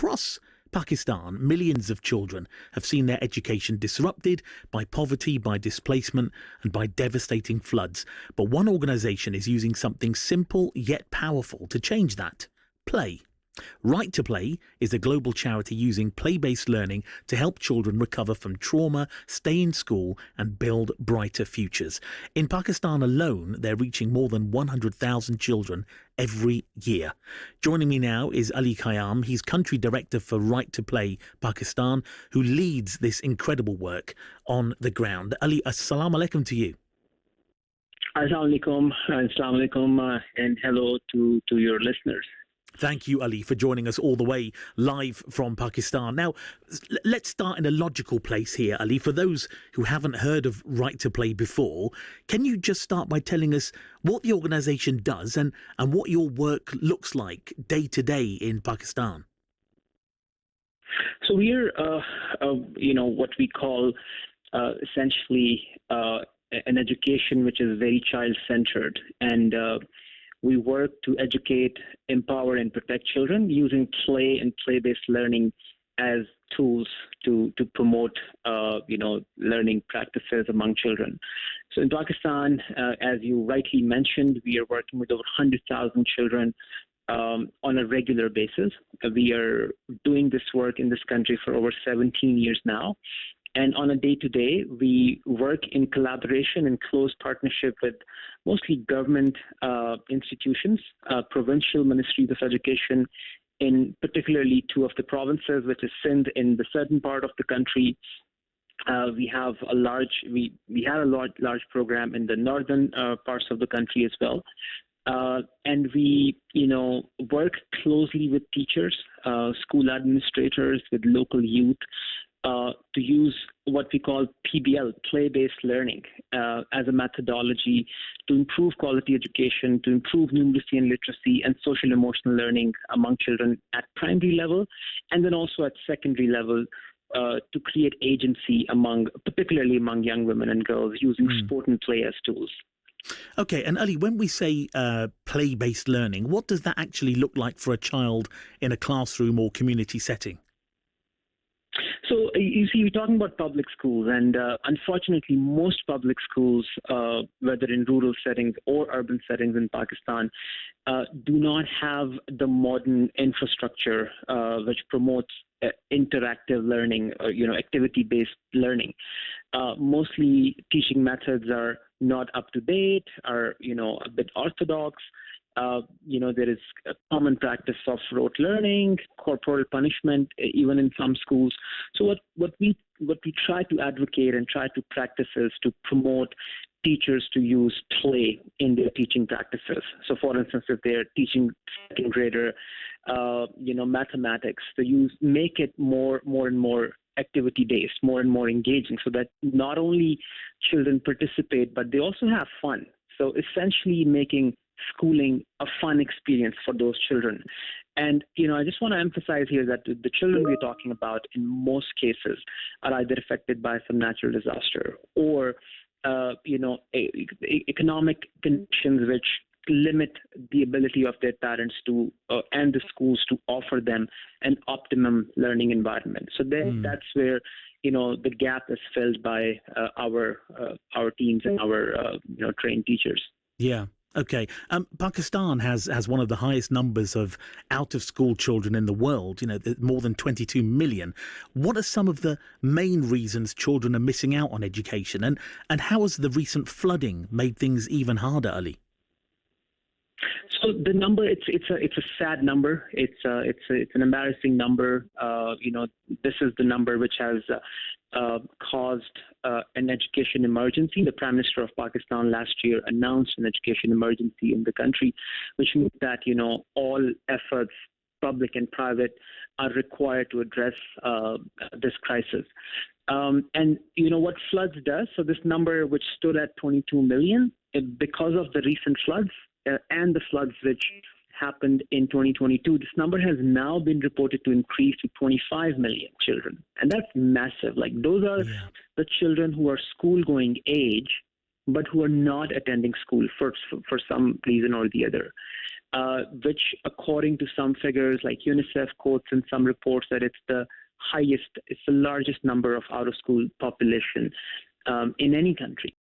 across Pakistan, millions of children have seen their education disrupted by poverty, by displacement, and by devastating floods. But one organisation is using something simple yet powerful to change that: play. Right to Play is a global charity using play-based learning to help children recover from trauma, stay in school and build brighter futures. In Pakistan alone, they're reaching more than 100,000 children every year. Joining me now is Ali Khayam. He's country director for Right to Play Pakistan, who leads this incredible work on the ground. Ali, assalamu alaikum to you. Assalamu alaikum, and hello to your listeners. Thank you, Ali, for joining us all the way live from Pakistan. Now, let's start in a logical place here, Ali. For those who haven't heard of Right to Play before, can you just start by telling us what the organisation does and what your work looks like day to day in Pakistan? So we're, what we call essentially an education which is very child-centered, and we work to educate, empower, and protect children using play and play-based learning as tools to promote, learning practices among children. So in Pakistan, as you rightly mentioned, we are working with over 100,000 children on a regular basis. We are doing this work in this country for over 17 years now. And on a day-to-day, we work in collaboration and close partnership with mostly government institutions, provincial ministries of education, in particularly two of the provinces, which is Sindh in the southern part of the country. We have a large program in the northern parts of the country as well. And we, work closely with teachers, school administrators, with local youth, to use what we call PBL, play-based learning, as a methodology to improve quality education, to improve numeracy and literacy and social emotional learning among children at primary level, and then also at secondary level, to create agency particularly among young women and girls, using sport and play as tools. Okay, and Ali, when we say play-based learning, what does that actually look like for a child in a classroom or community setting? So, you see, we're talking about public schools, and unfortunately, most public schools, whether in rural settings or urban settings in Pakistan, do not have the modern infrastructure which promotes interactive learning, activity-based learning. Mostly teaching methods are not up to date, are, a bit orthodox. There is a common practice of rote learning, corporal punishment, even in some schools. So what we try to advocate and try to practice is to promote teachers to use play in their teaching practices. So, for instance, if they're teaching second grader, mathematics, make it more and more activity-based, more and more engaging, so that not only children participate, but they also have fun. So, essentially making schooling a fun experience for those children. And, I just want to emphasize here that the children we're talking about in most cases are either affected by some natural disaster or, economic conditions which limit the ability of their parents to and the schools to offer them an optimum learning environment. So then that's where, the gap is filled by our teams and our, trained teachers. Yeah. Okay. Pakistan has one of the highest numbers of out-of-school children in the world, more than 22 million. What are some of the main reasons children are missing out on education? And how has the recent flooding made things even harder, Ali? So the number, it's a sad number. It's an embarrassing number. This is the number which has caused an education emergency. The Prime Minister of Pakistan last year announced an education emergency in the country, which means that all efforts, public and private, are required to address this crisis. And what floods does. So this number, which stood at 22 million, because of the recent floods and the floods which happened in 2022, this number has now been reported to increase to 25 million children. And that's massive. Like, those are the children who are school-going age, but who are not attending school for some reason or the other. which, according to some figures like UNICEF quotes in some reports, that it's the largest number of out-of-school population in any country.